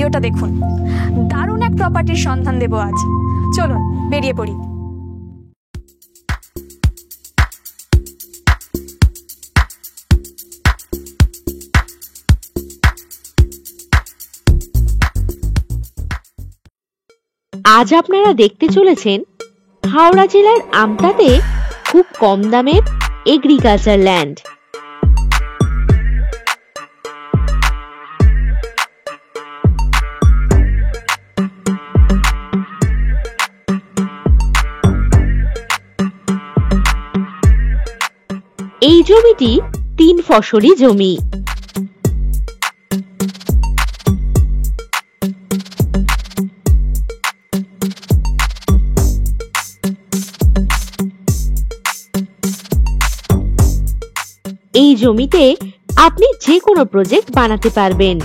ভিডিওটা দেখুন। দারুণ এক প্রপার্টির সন্ধান দেব আজ। চলুন বেরিয়ে পড়ি। আজ আপনারা দেখতে চলেছেন হাওড়া জেলার আমতাতে খুব কম দামের এগ্রিকালচার ল্যান্ড। এই জমিটি 3 ফসলি জমি। এই জমিতে আপনি যে কোনো প্রজেক্ট বানাতে পারবেন।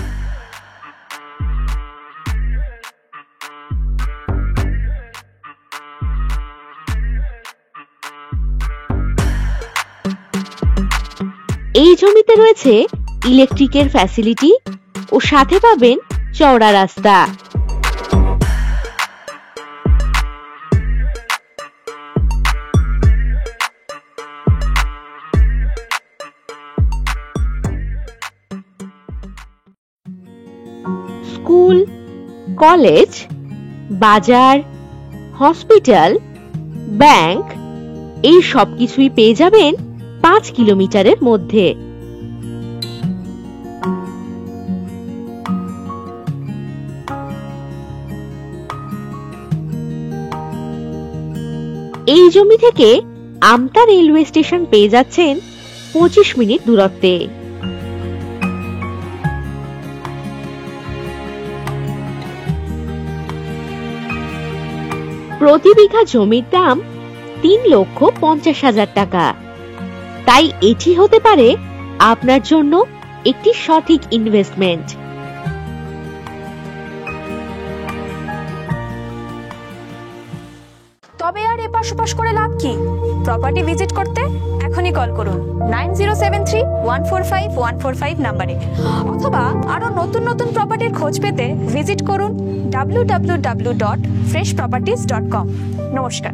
এই জমিতে রয়েছে ইলেকট্রিকের ফ্যাসিলিটি ও সাথে পাবেন চওড়া রাস্তা। স্কুল, কলেজ, বাজার, হসপিটাল, ব্যাংক এই সব কিছুই পেয়ে যাবেন 5 কিলোমিটারের মধ্যে। এই জমি থেকে আমতা রেলওয়ে স্টেশন পেয়ে যাচ্ছেন 25 মিনিট দূরত্বে। প্রতি বিঘা জমির দাম 3,50,000 টাকা। তাই এটি হতে পারে আপনার জন্য একটি সঠিক ইনভেস্টমেন্ট। তবে আর এপাশ ওপাশ করে লাভ কি? প্রপার্টি ভিজিট করতে এখনই কল করুন 9073145145 নাম্বারে, অথবা আরো নতুন নতুন প্রপার্টির খোঁজ পেতে ভিজিট করুন www.freshproperties.com। নমস্কার।